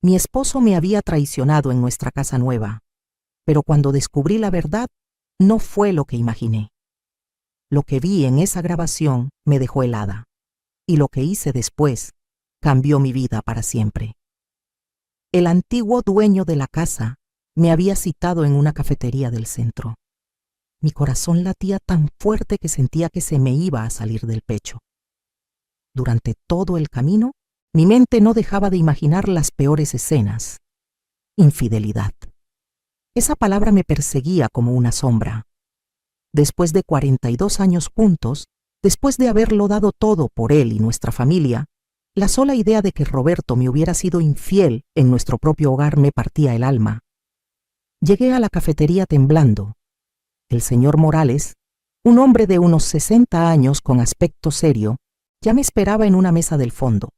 Mi esposo me había traicionado en nuestra casa nueva, pero cuando descubrí la verdad, no fue lo que imaginé. Lo que vi en esa grabación me dejó helada, y lo que hice después cambió mi vida para siempre. El antiguo dueño de la casa me había citado en una cafetería del centro. Mi corazón latía tan fuerte que sentía que se me iba a salir del pecho. Durante todo el camino, mi mente no dejaba de imaginar las peores escenas. Infidelidad. Esa palabra me perseguía como una sombra. Después de 42 años juntos, después de haberlo dado todo por él y nuestra familia, la sola idea de que Roberto me hubiera sido infiel en nuestro propio hogar me partía el alma. Llegué a la cafetería temblando. El señor Morales, un hombre de unos 60 años con aspecto serio, ya me esperaba en una mesa del fondo.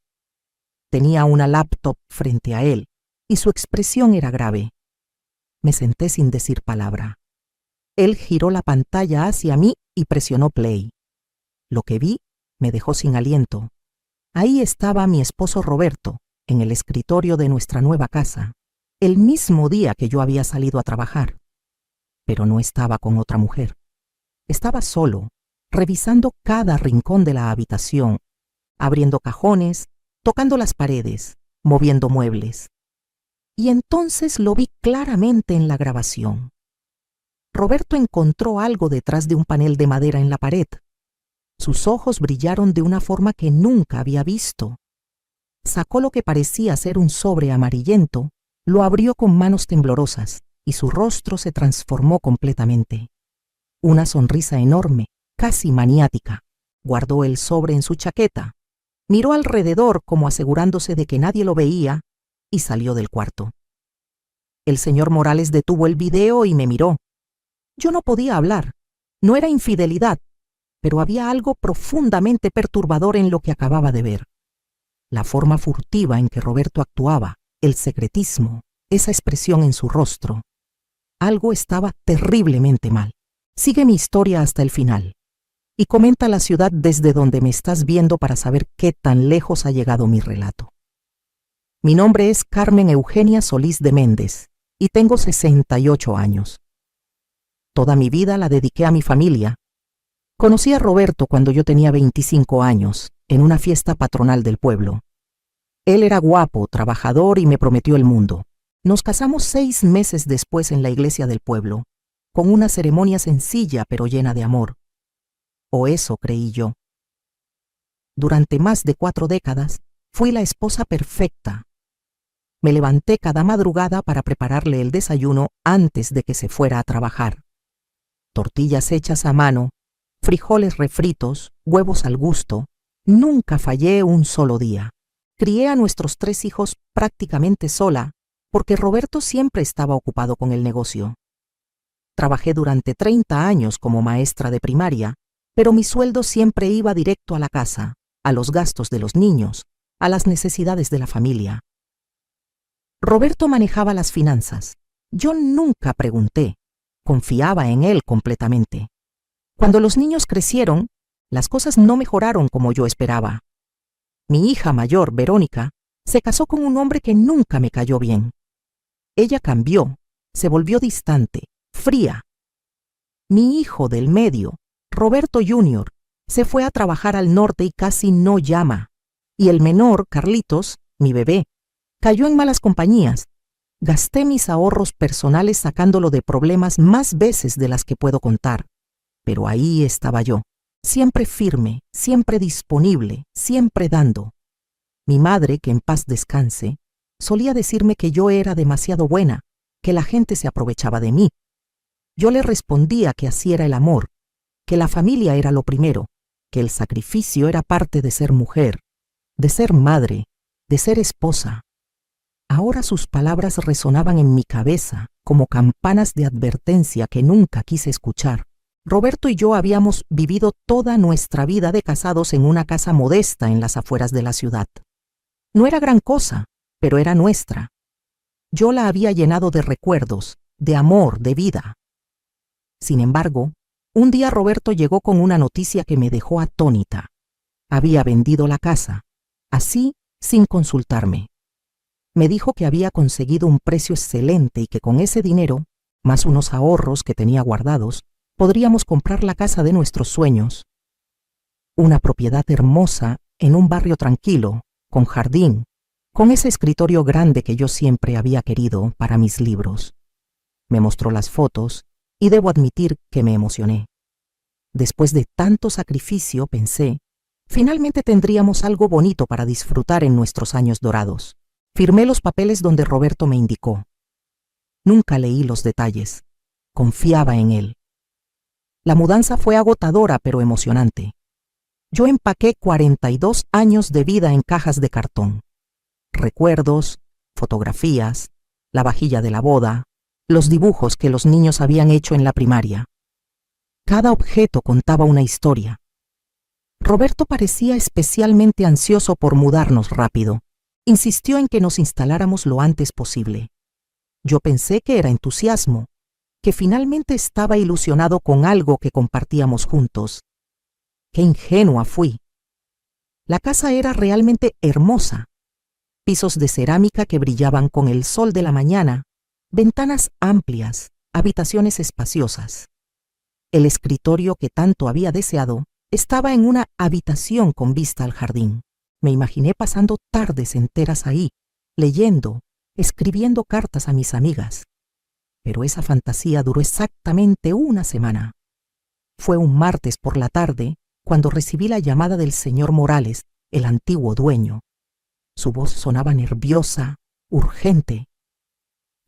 Tenía una laptop frente a él y su expresión era grave. Me senté sin decir palabra. Él giró la pantalla hacia mí y presionó play. Lo que vi me dejó sin aliento. Ahí estaba mi esposo Roberto, en el escritorio de nuestra nueva casa, el mismo día que yo había salido a trabajar. Pero no estaba con otra mujer. Estaba solo, revisando cada rincón de la habitación, abriendo cajones, tocando las paredes, moviendo muebles. Y entonces lo vi claramente en la grabación. Roberto encontró algo detrás de un panel de madera en la pared. Sus ojos brillaron de una forma que nunca había visto. Sacó lo que parecía ser un sobre amarillento, lo abrió con manos temblorosas y su rostro se transformó completamente. Una sonrisa enorme, casi maniática. Guardó el sobre en su chaqueta, miró alrededor como asegurándose de que nadie lo veía y salió del cuarto. El señor Morales detuvo el video y me miró. Yo no podía hablar. No era infidelidad, pero había algo profundamente perturbador en lo que acababa de ver. La forma furtiva en que Roberto actuaba, el secretismo, esa expresión en su rostro. Algo estaba terriblemente mal. Sigue mi historia hasta el final y comenta la ciudad desde donde me estás viendo para saber qué tan lejos ha llegado mi relato. Mi nombre es Carmen Eugenia Solís de Méndez y tengo 68 años. Toda mi vida la dediqué a mi familia. Conocí a Roberto cuando yo tenía 25 años, en una fiesta patronal del pueblo. Él era guapo, trabajador y me prometió el mundo. Nos casamos 6 meses después en la iglesia del pueblo, con una ceremonia sencilla pero llena de amor. O eso creí yo. Durante más de 4 décadas, fui la esposa perfecta. Me levanté cada madrugada para prepararle el desayuno antes de que se fuera a trabajar. Tortillas hechas a mano, frijoles refritos, huevos al gusto. Nunca fallé un solo día. Crié a nuestros 3 hijos prácticamente sola, porque Roberto siempre estaba ocupado con el negocio. Trabajé durante 30 años como maestra de primaria, pero mi sueldo siempre iba directo a la casa, a los gastos de los niños, a las necesidades de la familia. Roberto manejaba las finanzas. Yo nunca pregunté. Confiaba en él completamente. Cuando los niños crecieron, las cosas no mejoraron como yo esperaba. Mi hija mayor, Verónica, se casó con un hombre que nunca me cayó bien. Ella cambió, se volvió distante, fría. Mi hijo del medio, Roberto Jr., se fue a trabajar al norte y casi no llama. Y el menor, Carlitos, mi bebé, cayó en malas compañías. Gasté mis ahorros personales sacándolo de problemas más veces de las que puedo contar. Pero ahí estaba yo, siempre firme, siempre disponible, siempre dando. Mi madre, que en paz descanse, solía decirme que yo era demasiado buena, que la gente se aprovechaba de mí. Yo le respondía que así era el amor, que la familia era lo primero, que el sacrificio era parte de ser mujer, de ser madre, de ser esposa. Ahora sus palabras resonaban en mi cabeza como campanas de advertencia que nunca quise escuchar. Roberto y yo habíamos vivido toda nuestra vida de casados en una casa modesta en las afueras de la ciudad. No era gran cosa, pero era nuestra. Yo la había llenado de recuerdos, de amor, de vida. Sin embargo, un día Roberto llegó con una noticia que me dejó atónita. Había vendido la casa, así sin consultarme. Me dijo que había conseguido un precio excelente y que con ese dinero, más unos ahorros que tenía guardados, podríamos comprar la casa de nuestros sueños. Una propiedad hermosa en un barrio tranquilo, con jardín, con ese escritorio grande que yo siempre había querido para mis libros. Me mostró las fotos y debo admitir que me emocioné. Después de tanto sacrificio, pensé, finalmente tendríamos algo bonito para disfrutar en nuestros años dorados. Firmé los papeles donde Roberto me indicó. Nunca leí los detalles. Confiaba en él. La mudanza fue agotadora pero emocionante. Yo empaqué 42 años de vida en cajas de cartón. Recuerdos, fotografías, la vajilla de la boda, los dibujos que los niños habían hecho en la primaria. Cada objeto contaba una historia. Roberto parecía especialmente ansioso por mudarnos rápido. Insistió en que nos instaláramos lo antes posible. Yo pensé que era entusiasmo, que finalmente estaba ilusionado con algo que compartíamos juntos. ¡Qué ingenua fui! La casa era realmente hermosa. Pisos de cerámica que brillaban con el sol de la mañana, ventanas amplias, habitaciones espaciosas. El escritorio que tanto había deseado estaba en una habitación con vista al jardín. Me imaginé pasando tardes enteras ahí, leyendo, escribiendo cartas a mis amigas. Pero esa fantasía duró exactamente una semana. Fue un martes por la tarde cuando recibí la llamada del señor Morales, el antiguo dueño. Su voz sonaba nerviosa, urgente.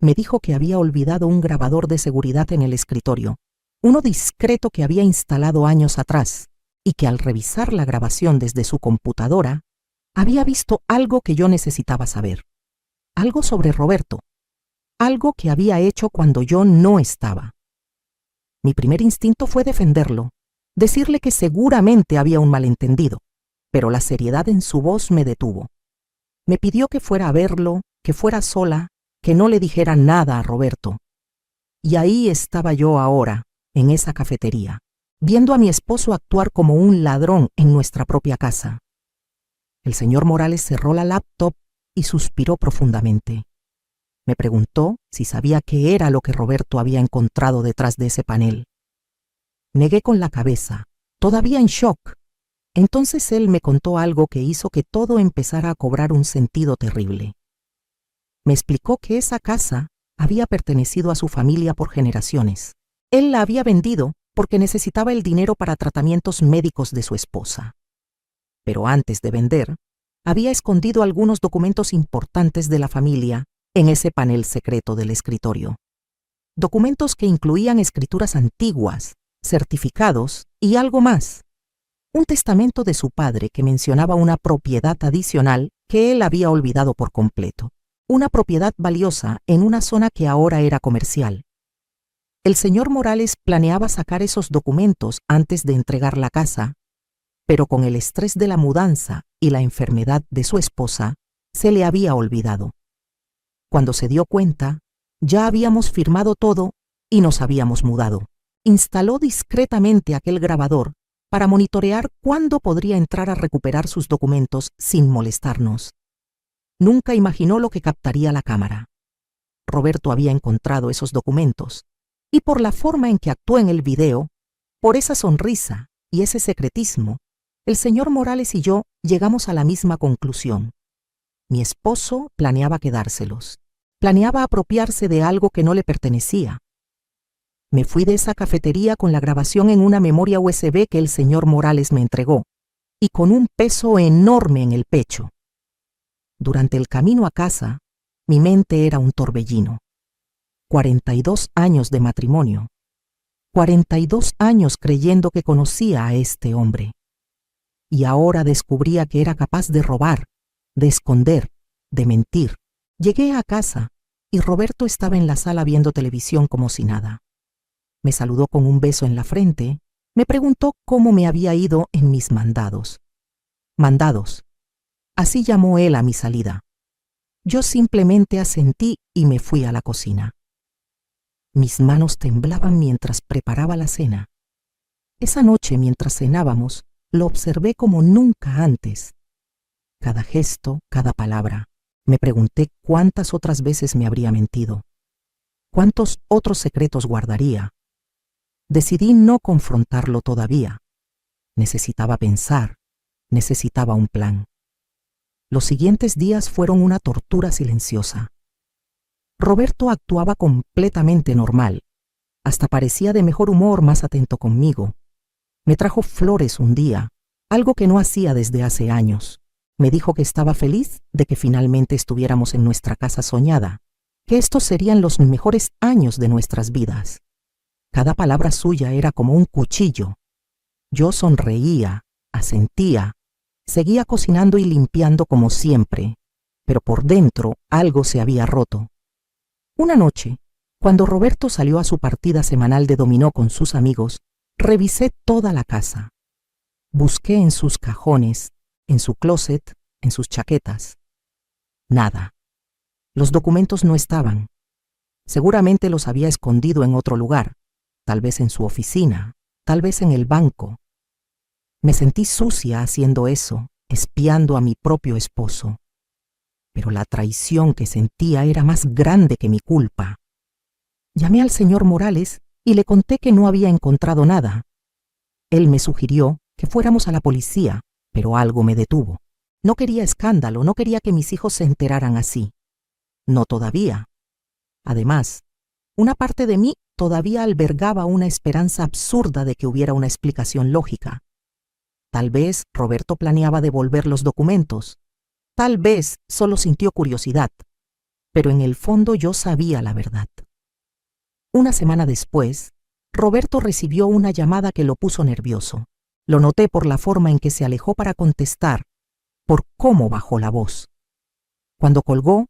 Me dijo que había olvidado un grabador de seguridad en el escritorio, uno discreto que había instalado años atrás, y que al revisar la grabación desde su computadora, había visto algo que yo necesitaba saber. Algo sobre Roberto. Algo que había hecho cuando yo no estaba. Mi primer instinto fue defenderlo, decirle que seguramente había un malentendido, pero la seriedad en su voz me detuvo. Me pidió que fuera a verlo, que fuera sola, que no le dijera nada a Roberto. Y ahí estaba yo ahora, en esa cafetería, viendo a mi esposo actuar como un ladrón en nuestra propia casa. El señor Morales cerró la laptop y suspiró profundamente. Me preguntó si sabía qué era lo que Roberto había encontrado detrás de ese panel. Negué con la cabeza, todavía en shock. Entonces él me contó algo que hizo que todo empezara a cobrar un sentido terrible. Me explicó que esa casa había pertenecido a su familia por generaciones. Él la había vendido porque necesitaba el dinero para tratamientos médicos de su esposa. Pero antes de vender, había escondido algunos documentos importantes de la familia en ese panel secreto del escritorio. Documentos que incluían escrituras antiguas, certificados y algo más. Un testamento de su padre que mencionaba una propiedad adicional que él había olvidado por completo. Una propiedad valiosa en una zona que ahora era comercial. El señor Morales planeaba sacar esos documentos antes de entregar la casa, pero con el estrés de la mudanza y la enfermedad de su esposa, se le había olvidado. Cuando se dio cuenta, ya habíamos firmado todo y nos habíamos mudado. Instaló discretamente aquel grabador para monitorear cuándo podría entrar a recuperar sus documentos sin molestarnos. Nunca imaginó lo que captaría la cámara. Roberto había encontrado esos documentos, y por la forma en que actuó en el video, por esa sonrisa y ese secretismo, el señor Morales y yo llegamos a la misma conclusión. Mi esposo planeaba quedárselos. Planeaba apropiarse de algo que no le pertenecía. Me fui de esa cafetería con la grabación en una memoria USB que el señor Morales me entregó, y con un peso enorme en el pecho. Durante el camino a casa, mi mente era un torbellino. 42 años de matrimonio. 42 años creyendo que conocía a este hombre. Y ahora descubría que era capaz de robar, de esconder, de mentir. Llegué a casa y Roberto estaba en la sala viendo televisión como si nada. Me saludó con un beso en la frente, me preguntó cómo me había ido en mis mandados. Mandados. Así llamó él a mi salida. Yo simplemente asentí y me fui a la cocina. Mis manos temblaban mientras preparaba la cena. Esa noche, mientras cenábamos, lo observé como nunca antes. Cada gesto, cada palabra, Me pregunté cuántas otras veces me habría mentido, cuántos otros secretos guardaría. Decidí no confrontarlo todavía. Necesitaba pensar, necesitaba un plan. Los siguientes días fueron una tortura silenciosa. Roberto actuaba completamente normal. Hasta parecía de mejor humor, más atento conmigo. Me trajo flores un día, algo que no hacía desde hace años. Me dijo que estaba feliz de que finalmente estuviéramos en nuestra casa soñada, que estos serían los mejores años de nuestras vidas. Cada palabra suya era como un cuchillo. Yo sonreía, asentía, seguía cocinando y limpiando como siempre, pero por dentro algo se había roto. Una noche, cuando Roberto salió a su partida semanal de dominó con sus amigos, revisé toda la casa. Busqué en sus cajones, en su closet, en sus chaquetas. Nada. Los documentos no estaban. Seguramente los había escondido en otro lugar, tal vez en su oficina, tal vez en el banco. Me sentí sucia haciendo eso, espiando a mi propio esposo. Pero la traición que sentía era más grande que mi culpa. Llamé al señor Morales y le conté que no había encontrado nada. Él me sugirió que fuéramos a la policía, pero algo me detuvo. No quería escándalo, no quería que mis hijos se enteraran así. No todavía. Además, una parte de mí todavía albergaba una esperanza absurda de que hubiera una explicación lógica. Tal vez Roberto planeaba devolver los documentos. Tal vez solo sintió curiosidad. Pero en el fondo yo sabía la verdad. Una semana después, Roberto recibió una llamada que lo puso nervioso. Lo noté por la forma en que se alejó para contestar, por cómo bajó la voz. Cuando colgó,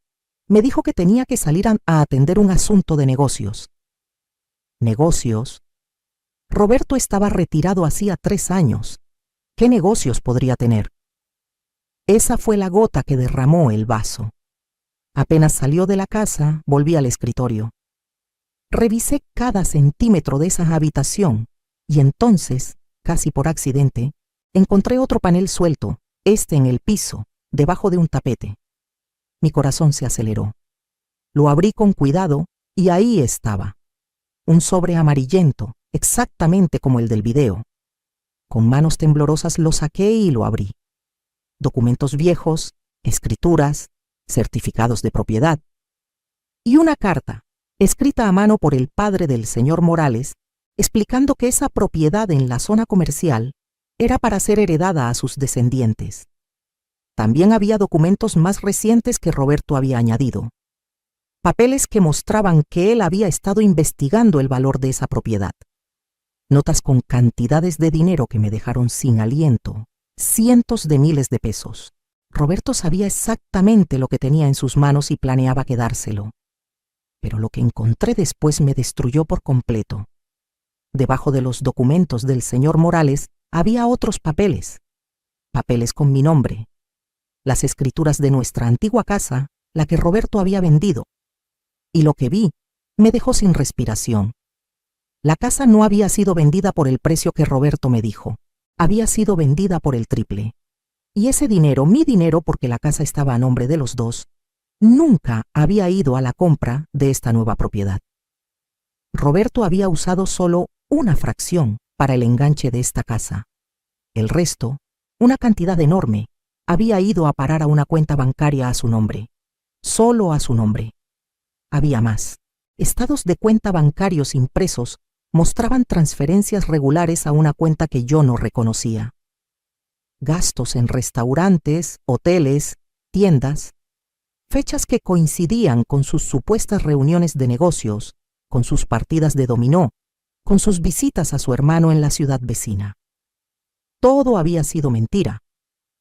me dijo que tenía que salir a atender un asunto de negocios. ¿Negocios? Roberto estaba retirado hacía 3 años. ¿Qué negocios podría tener? Esa fue la gota que derramó el vaso. Apenas salió de la casa, volví al escritorio. Revisé cada centímetro de esa habitación y entonces, casi por accidente, encontré otro panel suelto, en el piso, debajo de un tapete. Mi corazón se aceleró. Lo abrí con cuidado y ahí estaba. Un sobre amarillento, exactamente como el del video. Con manos temblorosas lo saqué y lo abrí. Documentos viejos, escrituras, certificados de propiedad. Y una carta, escrita a mano por el padre del señor Morales, explicando que esa propiedad en la zona comercial era para ser heredada a sus descendientes. También había documentos más recientes que Roberto había añadido. Papeles que mostraban que él había estado investigando el valor de esa propiedad. Notas con cantidades de dinero que me dejaron sin aliento, cientos de miles de pesos. Roberto sabía exactamente lo que tenía en sus manos y planeaba quedárselo. Pero lo que encontré después me destruyó por completo. Debajo de los documentos del señor Morales había otros papeles. Papeles con mi nombre. Las escrituras de nuestra antigua casa, la que Roberto había vendido. Y lo que vi me dejó sin respiración. La casa no había sido vendida por el precio que Roberto me dijo. Había sido vendida por el triple. Y ese dinero, mi dinero, porque la casa estaba a nombre de los dos, nunca había ido a la compra de esta nueva propiedad. Roberto había usado solo una fracción para el enganche de esta casa. El resto, una cantidad enorme, había ido a parar a una cuenta bancaria a su nombre. Solo a su nombre. Había más. Estados de cuenta bancarios impresos mostraban transferencias regulares a una cuenta que yo no reconocía. Gastos en restaurantes, hoteles, tiendas, fechas que coincidían con sus supuestas reuniones de negocios, con sus partidas de dominó, con sus visitas a su hermano en la ciudad vecina. Todo había sido mentira.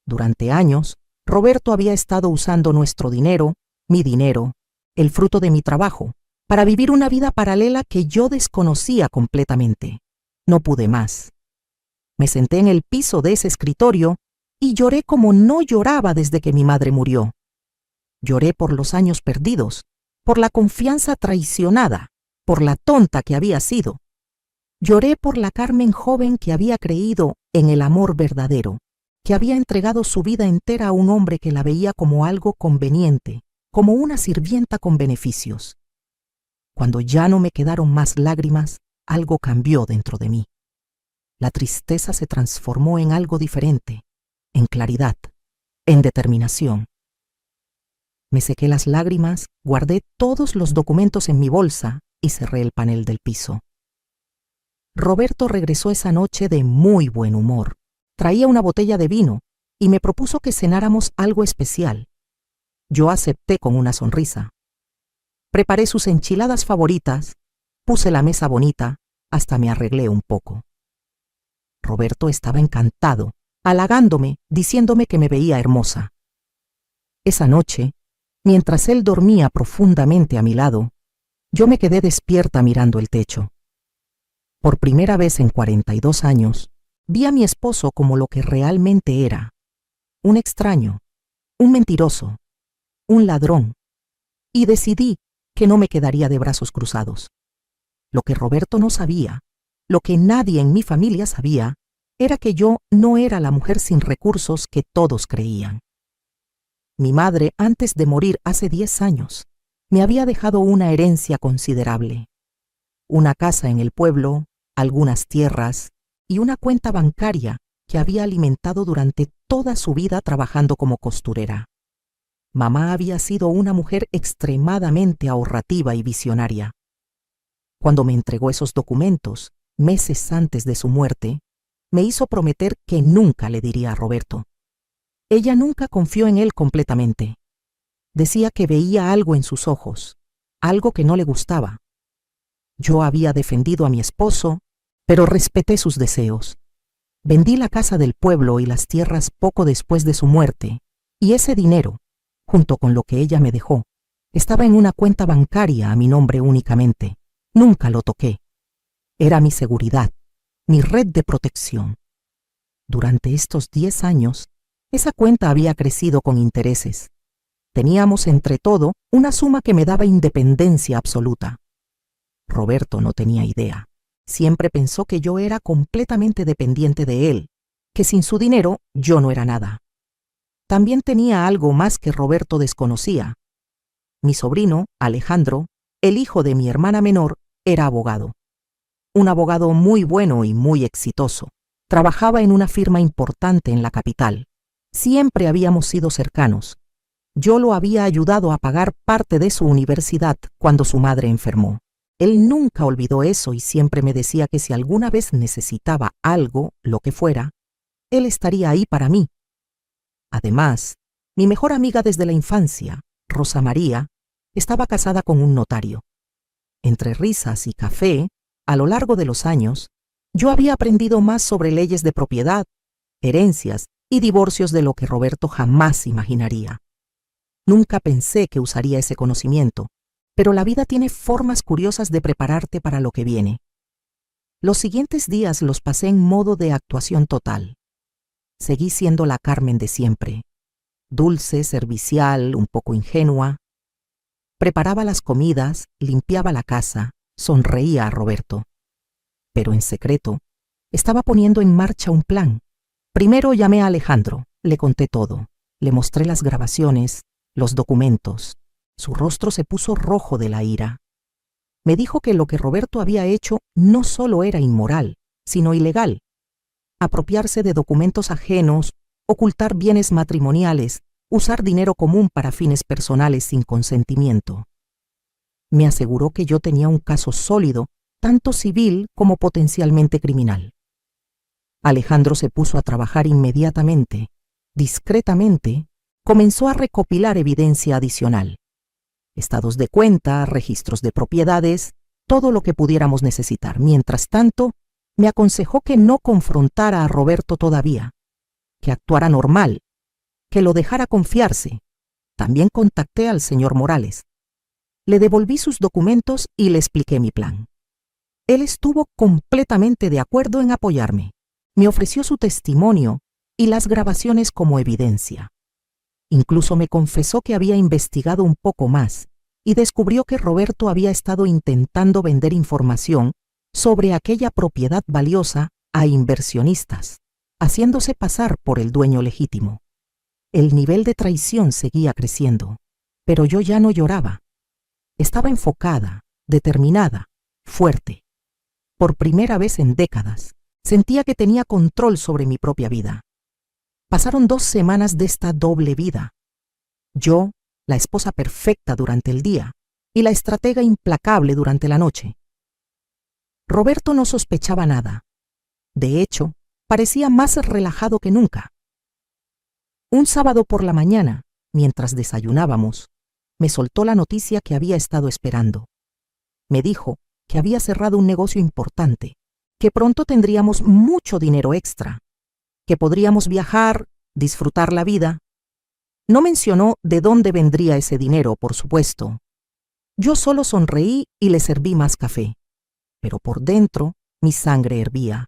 Durante años, Roberto había estado usando nuestro dinero, mi dinero, el fruto de mi trabajo, para vivir una vida paralela que yo desconocía completamente. No pude más. Me senté en el piso de ese escritorio y lloré como no lloraba desde que mi madre murió. Lloré por los años perdidos, por la confianza traicionada, por la tonta que había sido. Lloré por la Carmen joven que había creído en el amor verdadero, que había entregado su vida entera a un hombre que la veía como algo conveniente, como una sirvienta con beneficios. Cuando ya no me quedaron más lágrimas, algo cambió dentro de mí. La tristeza se transformó en algo diferente, en claridad, en determinación. Me sequé las lágrimas, guardé todos los documentos en mi bolsa y cerré el panel del piso. Roberto regresó esa noche de muy buen humor. Traía una botella de vino y me propuso que cenáramos algo especial. Yo acepté con una sonrisa. Preparé sus enchiladas favoritas, puse la mesa bonita, hasta me arreglé un poco. Roberto estaba encantado, halagándome, diciéndome que me veía hermosa. Esa noche, mientras él dormía profundamente a mi lado, yo me quedé despierta mirando el techo. Por primera vez en 42 años, vi a mi esposo como lo que realmente era: un extraño, un mentiroso, un ladrón, y decidí que no me quedaría de brazos cruzados. Lo que Roberto no sabía, lo que nadie en mi familia sabía, era que yo no era la mujer sin recursos que todos creían. Mi madre, antes de morir hace 10 años, me había dejado una herencia considerable: una casa en el pueblo, algunas tierras y una cuenta bancaria que había alimentado durante toda su vida trabajando como costurera. Mamá había sido una mujer extremadamente ahorrativa y visionaria. Cuando me entregó esos documentos, meses antes de su muerte, me hizo prometer que nunca le diría a Roberto. Ella nunca confió en él completamente. Decía que veía algo en sus ojos, algo que no le gustaba. Yo había defendido a mi esposo, pero respeté sus deseos. Vendí la casa del pueblo y las tierras poco después de su muerte, y ese dinero, junto con lo que ella me dejó, estaba en una cuenta bancaria a mi nombre únicamente. Nunca lo toqué. Era mi seguridad, mi red de protección. Durante estos 10 años, esa cuenta había crecido con intereses. Teníamos entre todo una suma que me daba independencia absoluta. Roberto no tenía idea. Siempre pensó que yo era completamente dependiente de él, que sin su dinero yo no era nada. También tenía algo más que Roberto desconocía. Mi sobrino, Alejandro, el hijo de mi hermana menor, era abogado. Un abogado muy bueno y muy exitoso. Trabajaba en una firma importante en la capital. Siempre habíamos sido cercanos. Yo lo había ayudado a pagar parte de su universidad cuando su madre enfermó. Él nunca olvidó eso y siempre me decía que si alguna vez necesitaba algo, lo que fuera, él estaría ahí para mí. Además, mi mejor amiga desde la infancia, Rosa María, estaba casada con un notario. Entre risas y café, a lo largo de los años, yo había aprendido más sobre leyes de propiedad, herencias y divorcios de lo que Roberto jamás imaginaría. Nunca pensé que usaría ese conocimiento, pero la vida tiene formas curiosas de prepararte para lo que viene. Los siguientes días los pasé en modo de actuación total. Seguí siendo la Carmen de siempre, dulce, servicial, un poco ingenua. Preparaba las comidas, limpiaba la casa, sonreía a Roberto. Pero en secreto, estaba poniendo en marcha un plan. Primero llamé a Alejandro, le conté todo, le mostré las grabaciones, los documentos. Su rostro se puso rojo de la ira. Me dijo que lo que Roberto había hecho no solo era inmoral, sino ilegal. Apropiarse de documentos ajenos, ocultar bienes matrimoniales, usar dinero común para fines personales sin consentimiento. Me aseguró que yo tenía un caso sólido, tanto civil como potencialmente criminal. Alejandro se puso a trabajar inmediatamente. Discretamente, comenzó a recopilar evidencia adicional. Estados de cuenta, registros de propiedades, todo lo que pudiéramos necesitar. Mientras tanto, me aconsejó que no confrontara a Roberto todavía, que actuara normal, que lo dejara confiarse. También contacté al señor Morales. Le devolví sus documentos y le expliqué mi plan. Él estuvo completamente de acuerdo en apoyarme. Me ofreció su testimonio y las grabaciones como evidencia. Incluso me confesó que había investigado un poco más y descubrió que Roberto había estado intentando vender información sobre aquella propiedad valiosa a inversionistas, haciéndose pasar por el dueño legítimo. El nivel de traición seguía creciendo, pero yo ya no lloraba. Estaba enfocada, determinada, fuerte. Por primera vez en décadas, sentía que tenía control sobre mi propia vida. Pasaron 2 semanas de esta doble vida. Yo, la esposa perfecta durante el día, y la estratega implacable durante la noche. Roberto no sospechaba nada. De hecho, parecía más relajado que nunca. Un sábado por la mañana, mientras desayunábamos, me soltó la noticia que había estado esperando. Me dijo que había cerrado un negocio importante, que pronto tendríamos mucho dinero extra, que podríamos viajar, disfrutar la vida. No mencionó de dónde vendría ese dinero, por supuesto. Yo solo sonreí y le serví más café, pero por dentro mi sangre hervía.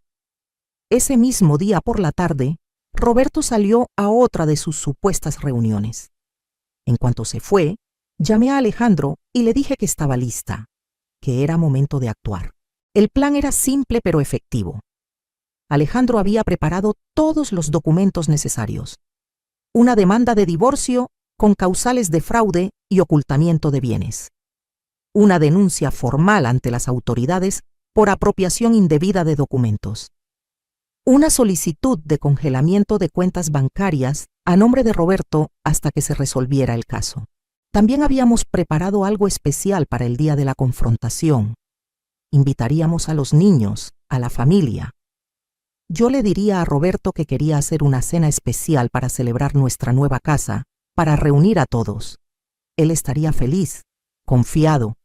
Ese mismo día por la tarde, Roberto salió a otra de sus supuestas reuniones. En cuanto se fue, llamé a Alejandro y le dije que estaba lista, que era momento de actuar. El plan era simple pero efectivo. Alejandro había preparado todos los documentos necesarios. Una demanda de divorcio con causales de fraude y ocultamiento de bienes. Una denuncia formal ante las autoridades por apropiación indebida de documentos. Una solicitud de congelamiento de cuentas bancarias a nombre de Roberto hasta que se resolviera el caso. También habíamos preparado algo especial para el día de la confrontación. Invitaríamos a los niños, a la familia. Yo le diría a Roberto que quería hacer una cena especial para celebrar nuestra nueva casa, para reunir a todos. Él estaría feliz, confiado.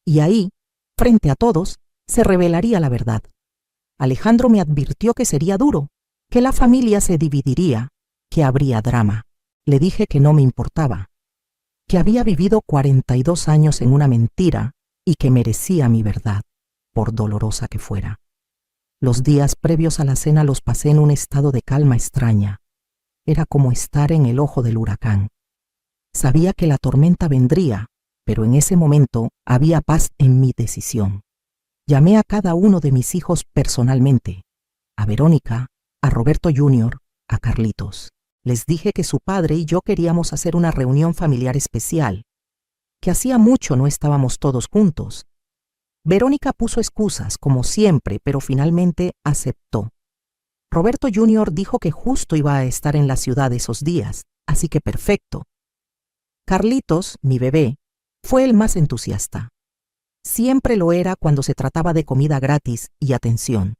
Y ahí, frente a todos, se revelaría la verdad. Alejandro me advirtió que sería duro, que la familia se dividiría, que habría drama. Le dije que no me importaba, que había vivido 42 años en una mentira y que merecía mi verdad, por dolorosa que fuera. Los días previos a la cena los pasé en un estado de calma extraña. Era como estar en el ojo del huracán. Sabía que la tormenta vendría, pero en ese momento había paz en mi decisión. Llamé a cada uno de mis hijos personalmente, a Verónica, a Roberto Jr., a Carlitos. Les dije que su padre y yo queríamos hacer una reunión familiar especial, que hacía mucho no estábamos todos juntos. Verónica puso excusas, como siempre, pero finalmente aceptó. Roberto Jr. dijo que justo iba a estar en la ciudad esos días, así que perfecto. Carlitos, mi bebé, fue el más entusiasta. Siempre lo era cuando se trataba de comida gratis y atención.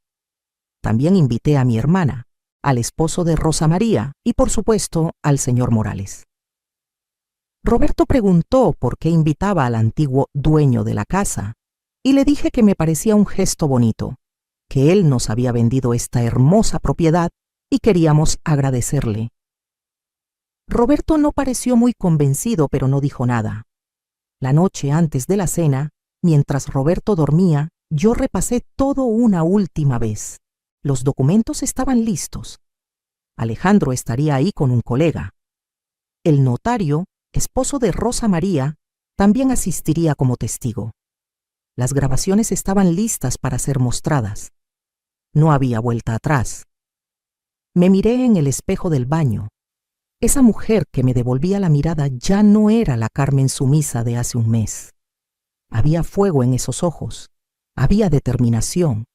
También invité a mi hermana, al esposo de Rosa María y, por supuesto, al señor Morales. Roberto preguntó por qué invitaba al antiguo dueño de la casa, y le dije que me parecía un gesto bonito, que él nos había vendido esta hermosa propiedad y queríamos agradecerle. Roberto no pareció muy convencido, pero no dijo nada. La noche antes de la cena, mientras Roberto dormía, yo repasé todo una última vez. Los documentos estaban listos. Alejandro estaría ahí con un colega. El notario, esposo de Rosa María, también asistiría como testigo. Las grabaciones estaban listas para ser mostradas. No había vuelta atrás. Me miré en el espejo del baño. Esa mujer que me devolvía la mirada ya no era la Carmen sumisa de hace un mes. Había fuego en esos ojos, había determinación,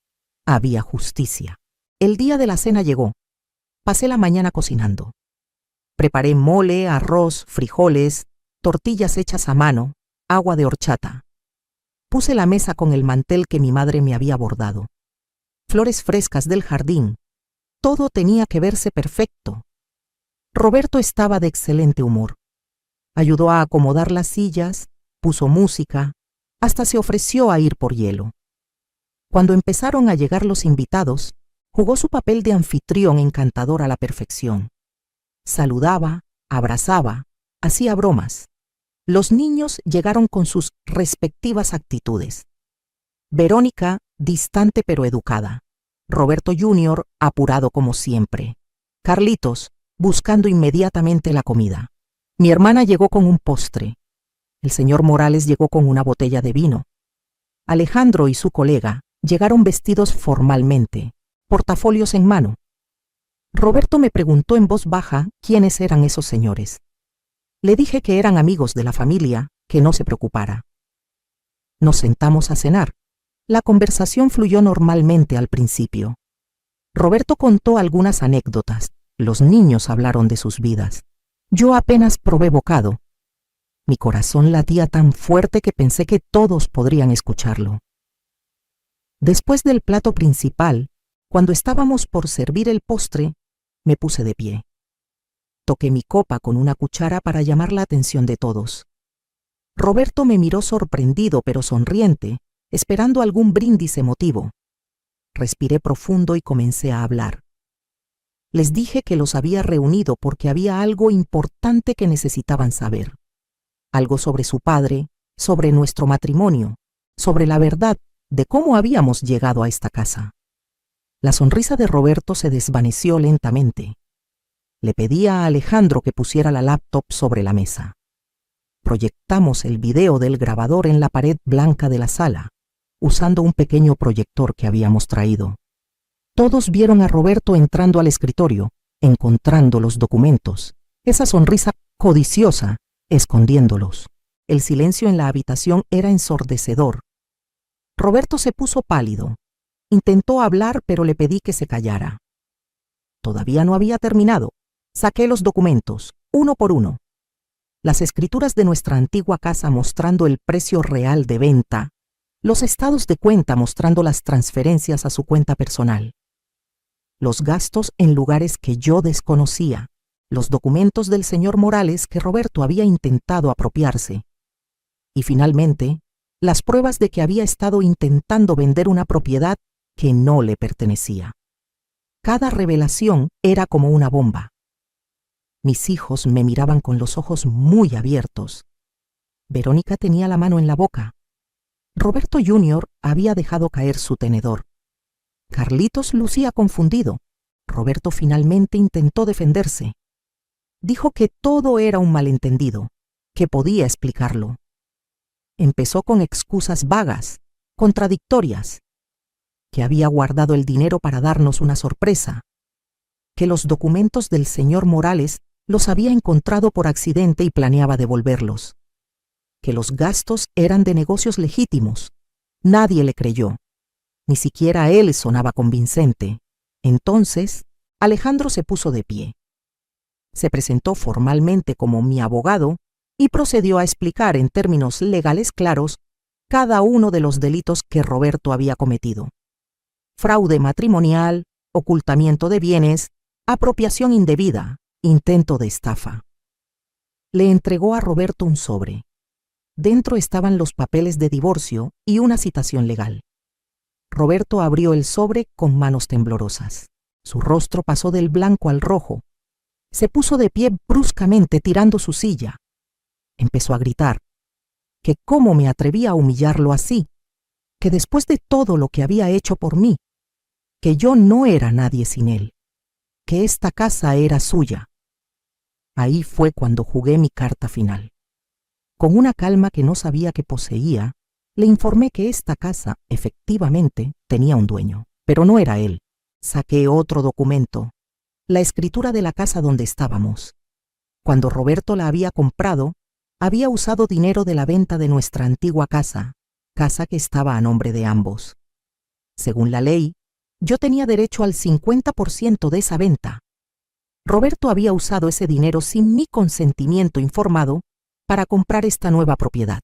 había justicia. El día de la cena llegó. Pasé la mañana cocinando. Preparé mole, arroz, frijoles, tortillas hechas a mano, agua de horchata. Puse la mesa con el mantel que mi madre me había bordado. Flores frescas del jardín. Todo tenía que verse perfecto. Roberto estaba de excelente humor. Ayudó a acomodar las sillas, puso música, hasta se ofreció a ir por hielo. Cuando empezaron a llegar los invitados, jugó su papel de anfitrión encantador a la perfección. Saludaba, abrazaba, hacía bromas. Los niños llegaron con sus respectivas actitudes. Verónica, distante pero educada. Roberto Jr., apurado como siempre. Carlitos, buscando inmediatamente la comida. Mi hermana llegó con un postre. El señor Morales llegó con una botella de vino. Alejandro y su colega llegaron vestidos formalmente, portafolios en mano. Roberto me preguntó en voz baja quiénes eran esos señores. Le dije que eran amigos de la familia, que no se preocupara. Nos sentamos a cenar. La conversación fluyó normalmente al principio. Roberto contó algunas anécdotas. Los niños hablaron de sus vidas. Yo apenas probé bocado. Mi corazón latía tan fuerte que pensé que todos podrían escucharlo. Después del plato principal, cuando estábamos por servir el postre, me puse de pie. Toqué mi copa con una cuchara para llamar la atención de todos. Roberto me miró sorprendido pero sonriente, esperando algún brindis emotivo. Respiré profundo y comencé a hablar. Les dije que los había reunido porque había algo importante que necesitaban saber. Algo sobre su padre, sobre nuestro matrimonio, sobre la verdad de cómo habíamos llegado a esta casa. La sonrisa de Roberto se desvaneció lentamente. Le pedí a Alejandro que pusiera la laptop sobre la mesa. Proyectamos el video del grabador en la pared blanca de la sala, usando un pequeño proyector que habíamos traído. Todos vieron a Roberto entrando al escritorio, encontrando los documentos, esa sonrisa codiciosa, escondiéndolos. El silencio en la habitación era ensordecedor. Roberto se puso pálido. Intentó hablar, pero le pedí que se callara. Todavía no había terminado. Saqué los documentos, uno por uno. Las escrituras de nuestra antigua casa mostrando el precio real de venta, los estados de cuenta mostrando las transferencias a su cuenta personal, los gastos en lugares que yo desconocía, los documentos del señor Morales que Roberto había intentado apropiarse, y finalmente, las pruebas de que había estado intentando vender una propiedad que no le pertenecía. Cada revelación era como una bomba. Mis hijos me miraban con los ojos muy abiertos. Verónica tenía la mano en la boca. Roberto Jr. había dejado caer su tenedor. Carlitos lucía confundido. Roberto finalmente intentó defenderse. Dijo que todo era un malentendido, que podía explicarlo. Empezó con excusas vagas, contradictorias, que había guardado el dinero para darnos una sorpresa, que los documentos del señor Morales los había encontrado por accidente y planeaba devolverlos, que los gastos eran de negocios legítimos. Nadie le creyó. Ni siquiera él sonaba convincente. Entonces, Alejandro se puso de pie. Se presentó formalmente como mi abogado y procedió a explicar en términos legales claros cada uno de los delitos que Roberto había cometido: fraude matrimonial, ocultamiento de bienes, apropiación indebida, intento de estafa. Le entregó a Roberto un sobre. Dentro estaban los papeles de divorcio y una citación legal. Roberto abrió el sobre con manos temblorosas. Su rostro pasó del blanco al rojo. Se puso de pie bruscamente tirando su silla. Empezó a gritar que cómo me atrevía a humillarlo así, que después de todo lo que había hecho por mí, que yo no era nadie sin él, que esta casa era suya. Ahí fue cuando jugué mi carta final. Con una calma que no sabía que poseía, le informé que esta casa, efectivamente, tenía un dueño, pero no era él. Saqué otro documento, la escritura de la casa donde estábamos. Cuando Roberto la había comprado, había usado dinero de la venta de nuestra antigua casa, casa que estaba a nombre de ambos. Según la ley, yo tenía derecho al 50% de esa venta. Roberto había usado ese dinero sin mi consentimiento informado para comprar esta nueva propiedad.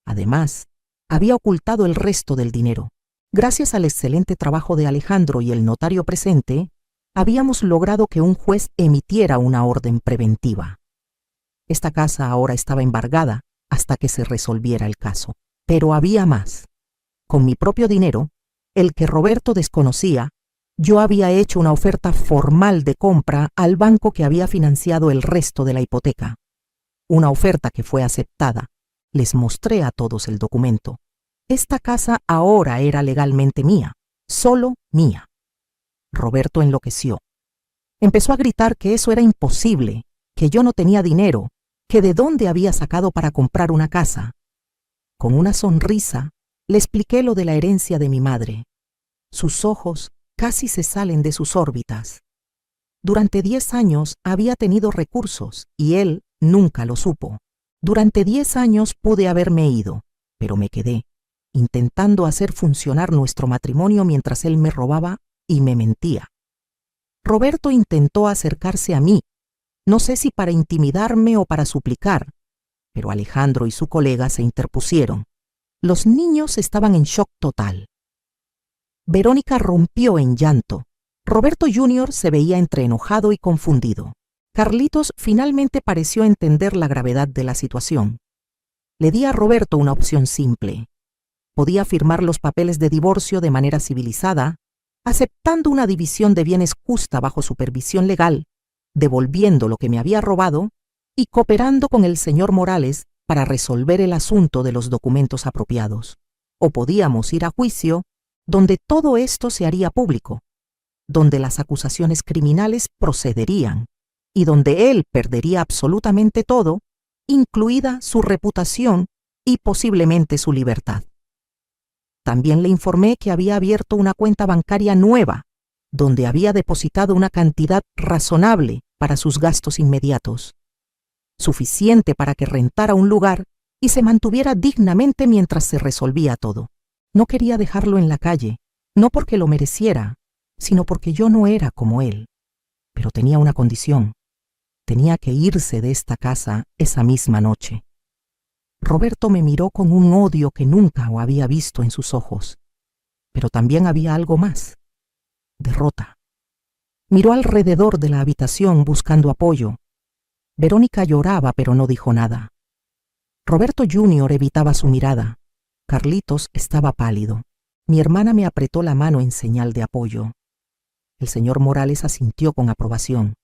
Además, había ocultado el resto del dinero. Gracias al excelente trabajo de Alejandro y el notario presente, habíamos logrado que un juez emitiera una orden preventiva. Esta casa ahora estaba embargada hasta que se resolviera el caso. Pero había más. Con mi propio dinero, el que Roberto desconocía, yo había hecho una oferta formal de compra al banco que había financiado el resto de la hipoteca. Una oferta que fue aceptada. Les mostré a todos el documento. Esta casa ahora era legalmente mía, solo mía. Roberto enloqueció. Empezó a gritar que eso era imposible, que yo no tenía dinero, que de dónde había sacado para comprar una casa. Con una sonrisa, le expliqué lo de la herencia de mi madre. Sus ojos casi se salen de sus órbitas. Durante 10 años había tenido recursos y él nunca lo supo. Durante 10 años pude haberme ido, pero me quedé, intentando hacer funcionar nuestro matrimonio mientras él me robaba y me mentía. Roberto intentó acercarse a mí, no sé si para intimidarme o para suplicar, pero Alejandro y su colega se interpusieron. Los niños estaban en shock total. Verónica rompió en llanto. Roberto Jr. se veía entre enojado y confundido. Carlitos finalmente pareció entender la gravedad de la situación. Le di a Roberto una opción simple. Podía firmar los papeles de divorcio de manera civilizada, aceptando una división de bienes justa bajo supervisión legal, devolviendo lo que me había robado y cooperando con el señor Morales para resolver el asunto de los documentos apropiados. O podíamos ir a juicio, donde todo esto se haría público, donde las acusaciones criminales procederían y donde él perdería absolutamente todo, incluida su reputación y posiblemente su libertad. También le informé que había abierto una cuenta bancaria nueva, donde había depositado una cantidad razonable para sus gastos inmediatos, suficiente para que rentara un lugar y se mantuviera dignamente mientras se resolvía todo. No quería dejarlo en la calle, no porque lo mereciera, sino porque yo no era como él. Pero tenía una condición. Tenía que irse de esta casa esa misma noche. Roberto me miró con un odio que nunca había visto en sus ojos. Pero también había algo más. Derrota. Miró alrededor de la habitación buscando apoyo. Verónica lloraba, pero no dijo nada. Roberto Jr. evitaba su mirada. Carlitos estaba pálido. Mi hermana me apretó la mano en señal de apoyo. El señor Morales asintió con aprobación.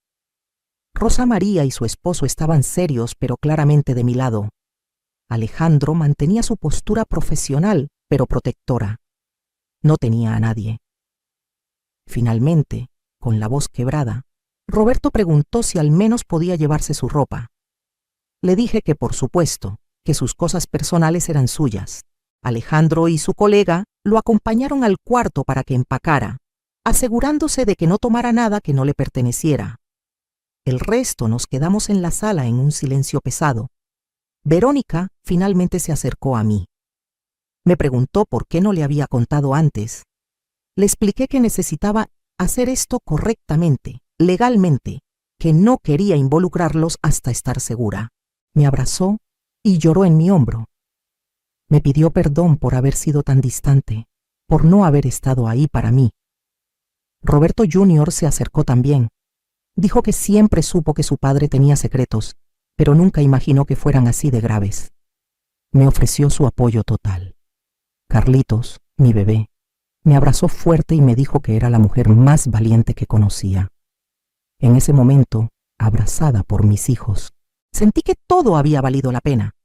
Rosa María y su esposo estaban serios, pero claramente de mi lado. Alejandro mantenía su postura profesional, pero protectora. No tenía a nadie. Finalmente, con la voz quebrada, Roberto preguntó si al menos podía llevarse su ropa. Le dije que por supuesto, que sus cosas personales eran suyas. Alejandro y su colega lo acompañaron al cuarto para que empacara, asegurándose de que no tomara nada que no le perteneciera. El resto nos quedamos en la sala en un silencio pesado. Verónica finalmente se acercó a mí. Me preguntó por qué no le había contado antes. Le expliqué que necesitaba hacer esto correctamente, legalmente, que no quería involucrarlos hasta estar segura. Me abrazó y lloró en mi hombro. Me pidió perdón por haber sido tan distante, por no haber estado ahí para mí. Roberto Jr. se acercó también. Dijo que siempre supo que su padre tenía secretos, pero nunca imaginó que fueran así de graves. Me ofreció su apoyo total. Carlitos, mi bebé, me abrazó fuerte y me dijo que era la mujer más valiente que conocía. En ese momento, abrazada por mis hijos, sentí que todo había valido la pena.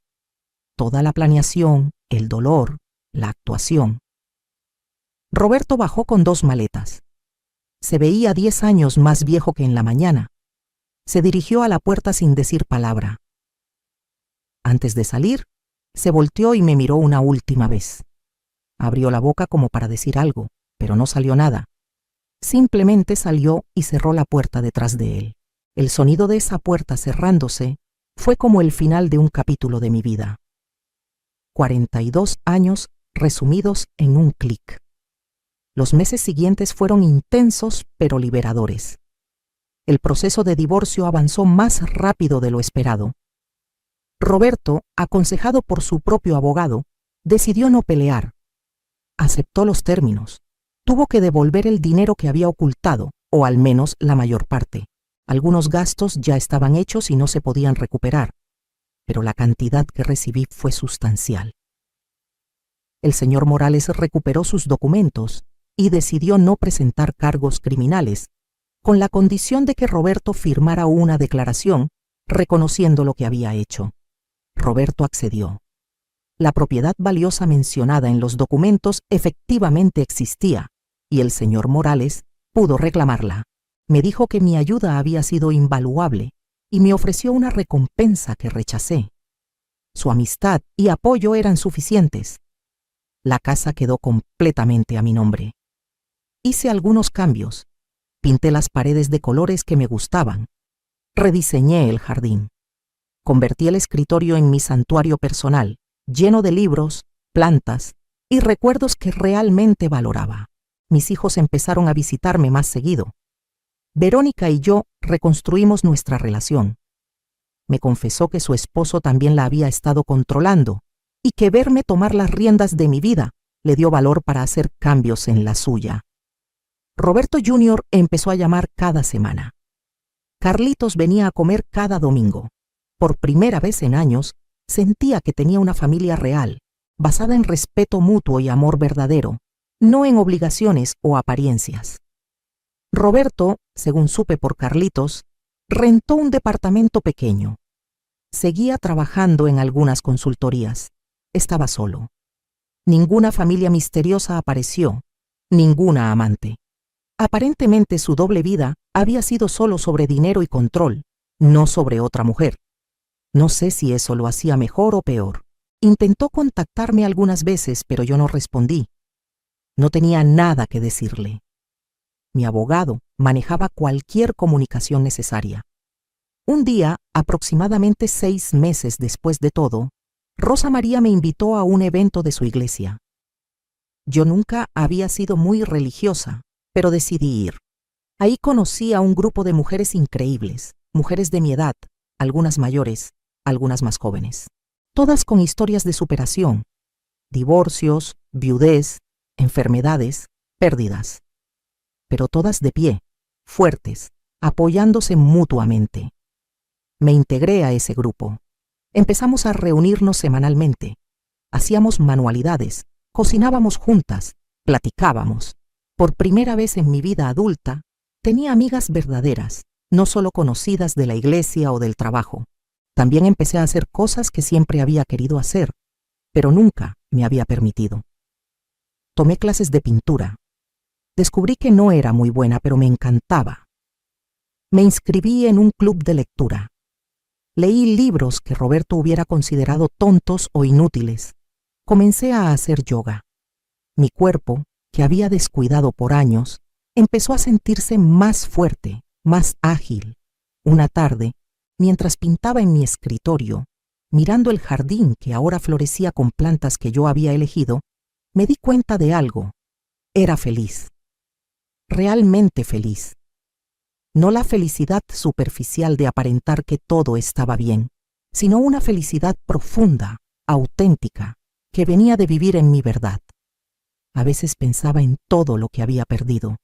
Toda la planeación, el dolor, la actuación. Roberto bajó con 2 maletas. Se veía 10 años más viejo que en la mañana. Se dirigió a la puerta sin decir palabra. Antes de salir, se volteó y me miró una última vez. Abrió la boca como para decir algo, pero no salió nada. Simplemente salió y cerró la puerta detrás de él. El sonido de esa puerta cerrándose fue como el final de un capítulo de mi vida. 42 años resumidos en un clic. Los meses siguientes fueron intensos pero liberadores. El proceso de divorcio avanzó más rápido de lo esperado. Roberto, aconsejado por su propio abogado, decidió no pelear. Aceptó los términos. Tuvo que devolver el dinero que había ocultado, o al menos la mayor parte. Algunos gastos ya estaban hechos y no se podían recuperar, pero la cantidad que recibí fue sustancial. El señor Morales recuperó sus documentos y decidió no presentar cargos criminales, con la condición de que Roberto firmara una declaración reconociendo lo que había hecho. Roberto accedió. La propiedad valiosa mencionada en los documentos efectivamente existía, y el señor Morales pudo reclamarla. Me dijo que mi ayuda había sido invaluable y me ofreció una recompensa que rechacé. Su amistad y apoyo eran suficientes. La casa quedó completamente a mi nombre. Hice algunos cambios. Pinté las paredes de colores que me gustaban. Rediseñé el jardín. Convertí el escritorio en mi santuario personal, lleno de libros, plantas y recuerdos que realmente valoraba. Mis hijos empezaron a visitarme más seguido. Verónica y yo reconstruimos nuestra relación. Me confesó que su esposo también la había estado controlando y que verme tomar las riendas de mi vida le dio valor para hacer cambios en la suya. Roberto Jr. empezó a llamar cada semana. Carlitos venía a comer cada domingo. Por primera vez en años, sentía que tenía una familia real, basada en respeto mutuo y amor verdadero, no en obligaciones o apariencias. Roberto, según supe por Carlitos, rentó un departamento pequeño. Seguía trabajando en algunas consultorías. Estaba solo. Ninguna familia misteriosa apareció, ninguna amante. Aparentemente su doble vida había sido solo sobre dinero y control, no sobre otra mujer. No sé si eso lo hacía mejor o peor. Intentó contactarme algunas veces, pero yo no respondí. No tenía nada que decirle. Mi abogado manejaba cualquier comunicación necesaria. Un día, aproximadamente 6 meses después de todo, Rosa María me invitó a un evento de su iglesia. Yo nunca había sido muy religiosa, pero decidí ir. Ahí conocí a un grupo de mujeres increíbles, mujeres de mi edad, algunas mayores, algunas más jóvenes. Todas con historias de superación, divorcios, viudez, enfermedades, pérdidas. Pero todas de pie, fuertes, apoyándose mutuamente. Me integré a ese grupo. Empezamos a reunirnos semanalmente. Hacíamos manualidades, cocinábamos juntas, platicábamos. Por primera vez en mi vida adulta, tenía amigas verdaderas, no solo conocidas de la iglesia o del trabajo. También empecé a hacer cosas que siempre había querido hacer, pero nunca me había permitido. Tomé clases de pintura. Descubrí que no era muy buena, pero me encantaba. Me inscribí en un club de lectura. Leí libros que Roberto hubiera considerado tontos o inútiles. Comencé a hacer yoga. Mi cuerpo, que había descuidado por años, empezó a sentirse más fuerte, más ágil. Una tarde, mientras pintaba en mi escritorio, mirando el jardín que ahora florecía con plantas que yo había elegido, me di cuenta de algo. Era feliz. Realmente feliz. No la felicidad superficial de aparentar que todo estaba bien, sino una felicidad profunda, auténtica, que venía de vivir en mi verdad. A veces pensaba en todo lo que había perdido.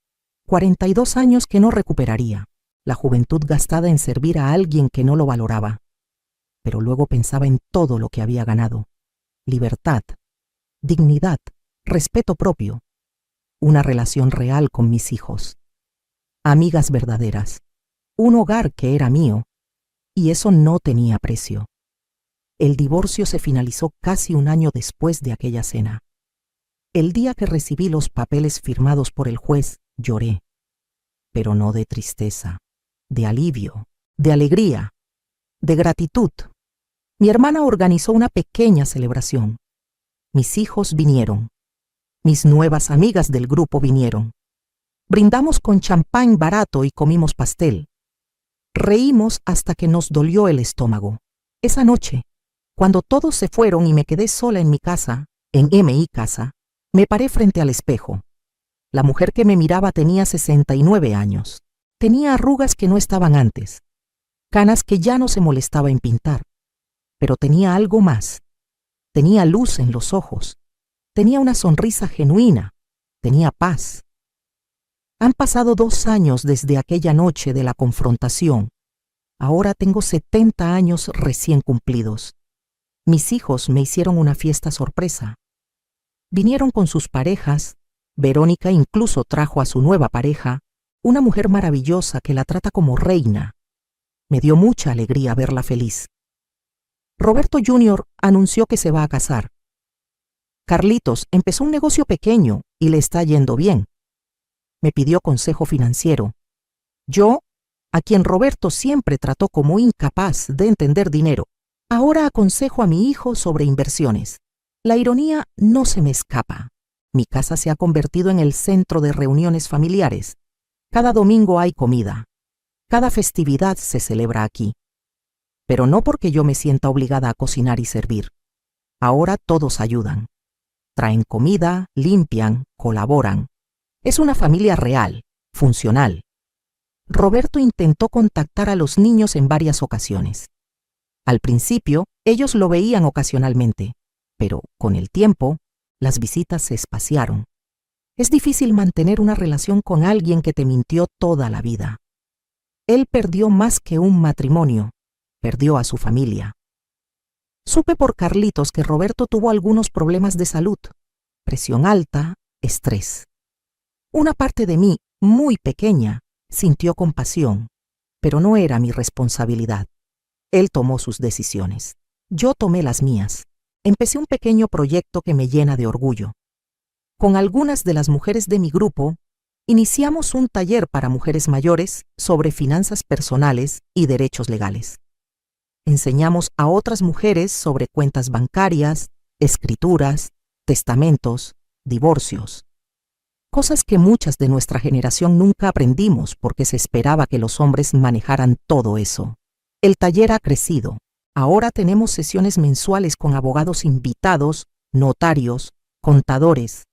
42 años que no recuperaría, la juventud gastada en servir a alguien que no lo valoraba. Pero luego pensaba en todo lo que había ganado. Libertad, dignidad, respeto propio, una relación real con mis hijos, amigas verdaderas, un hogar que era mío, y eso no tenía precio. El divorcio se finalizó casi un año después de aquella cena. El día que recibí los papeles firmados por el juez, lloré, pero no de tristeza, de alivio, de alegría, de gratitud. Mi hermana organizó una pequeña celebración. Mis hijos vinieron. Mis nuevas amigas del grupo vinieron. Brindamos con champán barato y comimos pastel. Reímos hasta que nos dolió el estómago. Esa noche, cuando todos se fueron y me quedé sola en mi casa, en MI Casa, me paré frente al espejo. La mujer que me miraba tenía 69 años. Tenía arrugas que no estaban antes, canas que ya no se molestaba en pintar. Pero tenía algo más. Tenía luz en los ojos. Tenía una sonrisa genuina. Tenía paz. Han pasado 2 años desde aquella noche de la confrontación. Ahora tengo 70 años recién cumplidos. Mis hijos me hicieron una fiesta sorpresa. Vinieron con sus parejas. Verónica incluso trajo a su nueva pareja, una mujer maravillosa que la trata como reina. Me dio mucha alegría verla feliz. Roberto Jr. anunció que se va a casar. Carlitos empezó un negocio pequeño y le está yendo bien. Me pidió consejo financiero. Yo, a quien Roberto siempre trató como incapaz de entender dinero, ahora aconsejo a mi hijo sobre inversiones. La ironía no se me escapa. Mi casa se ha convertido en el centro de reuniones familiares. Cada domingo hay comida. Cada festividad se celebra aquí. Pero no porque yo me sienta obligada a cocinar y servir. Ahora todos ayudan. Traen comida, limpian, colaboran. Es una familia real, funcional. Roberto intentó contactar a los niños en varias ocasiones. Al principio, ellos lo veían ocasionalmente, pero con el tiempo, las visitas se espaciaron. Es difícil mantener una relación con alguien que te mintió toda la vida. Él perdió más que un matrimonio, perdió a su familia. Supe por Carlitos que Roberto tuvo algunos problemas de salud, presión alta, estrés. Una parte de mí, muy pequeña, sintió compasión, pero no era mi responsabilidad. Él tomó sus decisiones. Yo tomé las mías. Empecé un pequeño proyecto que me llena de orgullo. Con algunas de las mujeres de mi grupo, iniciamos un taller para mujeres mayores sobre finanzas personales y derechos legales. Enseñamos a otras mujeres sobre cuentas bancarias, escrituras, testamentos, divorcios. Cosas que muchas de nuestra generación nunca aprendimos porque se esperaba que los hombres manejaran todo eso. El taller ha crecido. Ahora tenemos sesiones mensuales con abogados invitados, notarios, contadores.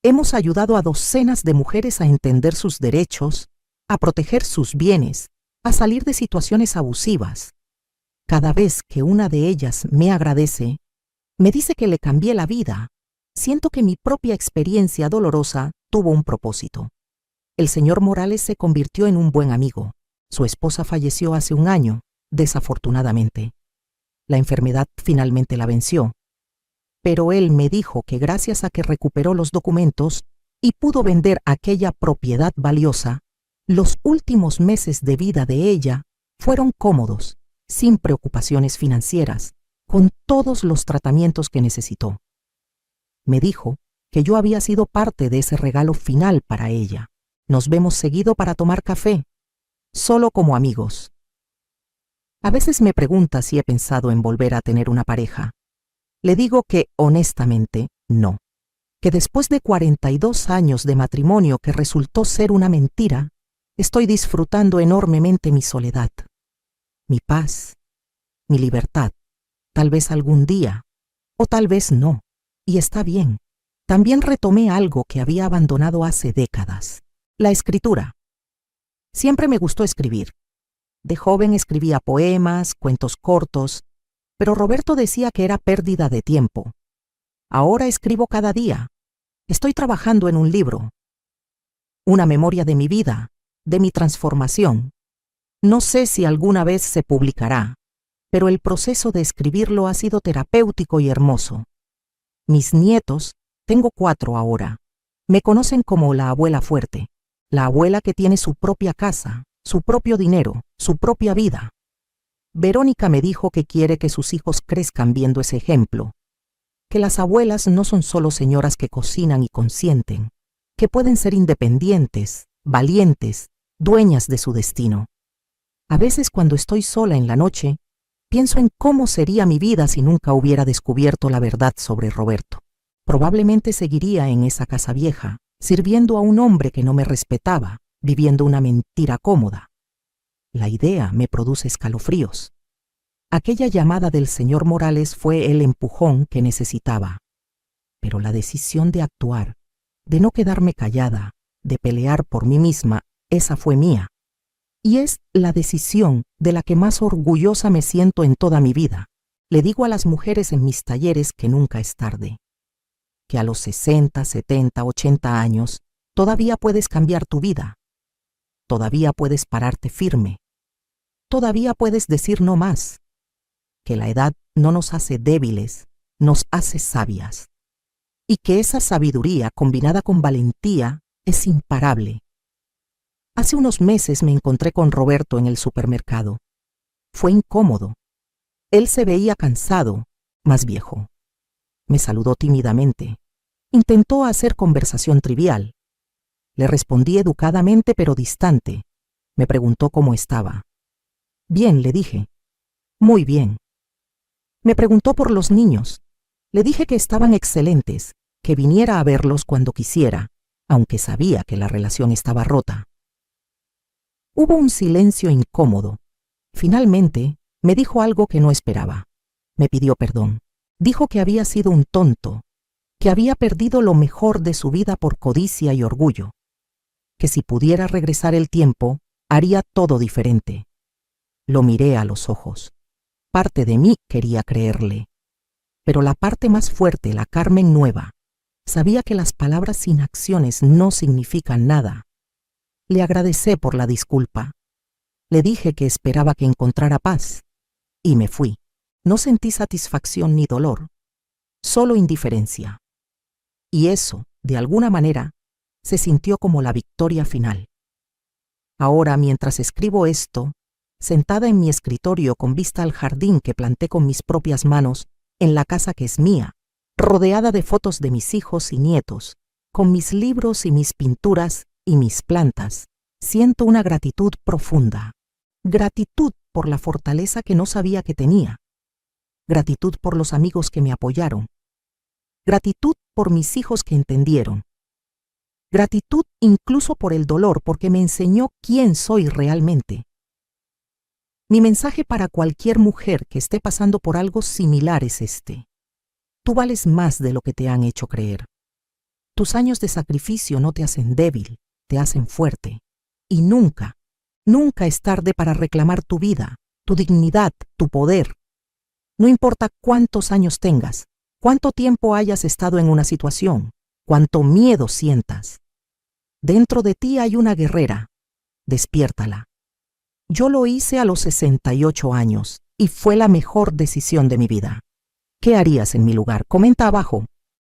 Hemos ayudado a docenas de mujeres a entender sus derechos, a proteger sus bienes, a salir de situaciones abusivas. Cada vez que una de ellas me agradece, me dice que le cambié la vida, siento que mi propia experiencia dolorosa tuvo un propósito. El señor Morales se convirtió en un buen amigo. Su esposa falleció hace un año, desafortunadamente. La enfermedad finalmente la venció. Pero él me dijo que gracias a que recuperó los documentos y pudo vender aquella propiedad valiosa, los últimos meses de vida de ella fueron cómodos, sin preocupaciones financieras, con todos los tratamientos que necesitó. Me dijo que yo había sido parte de ese regalo final para ella. Nos vemos seguido para tomar café, solo como amigos. A veces me pregunta si he pensado en volver a tener una pareja. Le digo que, honestamente, no. Que después de 42 años de matrimonio que resultó ser una mentira, estoy disfrutando enormemente mi soledad, mi paz, mi libertad. Tal vez algún día, o tal vez no, y está bien. También retomé algo que había abandonado hace décadas: la escritura. Siempre me gustó escribir. De joven escribía poemas, cuentos cortos, pero Roberto decía que era pérdida de tiempo. Ahora escribo cada día. Estoy trabajando en un libro. Una memoria de mi vida, de mi transformación. No sé si alguna vez se publicará, pero el proceso de escribirlo ha sido terapéutico y hermoso. Mis nietos, tengo 4 ahora, me conocen como la abuela fuerte, la abuela que tiene su propia casa, su propio dinero, su propia vida. Verónica me dijo que quiere que sus hijos crezcan viendo ese ejemplo, que las abuelas no son solo señoras que cocinan y consienten, que pueden ser independientes, valientes, dueñas de su destino. A veces cuando estoy sola en la noche, pienso en cómo sería mi vida si nunca hubiera descubierto la verdad sobre Roberto. Probablemente seguiría en esa casa vieja, sirviendo a un hombre que no me respetaba, viviendo una mentira cómoda. La idea me produce escalofríos. Aquella llamada del señor Morales fue el empujón que necesitaba. Pero la decisión de actuar, de no quedarme callada, de pelear por mí misma, esa fue mía. Y es la decisión de la que más orgullosa me siento en toda mi vida. Le digo a las mujeres en mis talleres que nunca es tarde. Que a los 60, 70, 80 años todavía puedes cambiar tu vida. Todavía puedes pararte firme. Todavía puedes decir no más. Que la edad no nos hace débiles, nos hace sabias. Y que esa sabiduría combinada con valentía es imparable. Hace unos meses me encontré con Roberto en el supermercado. Fue incómodo. Él se veía cansado, más viejo. Me saludó tímidamente. Intentó hacer conversación trivial. Le respondí educadamente pero distante. Me preguntó cómo estaba. Bien, le dije. Muy bien. Me preguntó por los niños. Le dije que estaban excelentes, que viniera a verlos cuando quisiera, aunque sabía que la relación estaba rota. Hubo un silencio incómodo. Finalmente, me dijo algo que no esperaba. Me pidió perdón. Dijo que había sido un tonto, que había perdido lo mejor de su vida por codicia y orgullo, que si pudiera regresar el tiempo, haría todo diferente. Lo miré a los ojos. Parte de mí quería creerle, pero la parte más fuerte, la Carmen nueva, sabía que las palabras sin acciones no significan nada. Le agradecí por la disculpa. Le dije que esperaba que encontrara paz, y me fui. No sentí satisfacción ni dolor, solo indiferencia. Y eso, de alguna manera, se sintió como la victoria final. Ahora, mientras escribo esto, sentada en mi escritorio con vista al jardín que planté con mis propias manos, en la casa que es mía, rodeada de fotos de mis hijos y nietos, con mis libros y mis pinturas y mis plantas, siento una gratitud profunda. Gratitud por la fortaleza que no sabía que tenía. Gratitud por los amigos que me apoyaron. Gratitud por mis hijos que entendieron. Gratitud incluso por el dolor, porque me enseñó quién soy realmente. Mi mensaje para cualquier mujer que esté pasando por algo similar es este. Tú vales más de lo que te han hecho creer. Tus años de sacrificio no te hacen débil, te hacen fuerte. Y nunca, nunca es tarde para reclamar tu vida, tu dignidad, tu poder. No importa cuántos años tengas, cuánto tiempo hayas estado en una situación, cuánto miedo sientas. Dentro de ti hay una guerrera. Despiértala. Yo lo hice a los 68 años y fue la mejor decisión de mi vida. ¿Qué harías en mi lugar? Comenta abajo.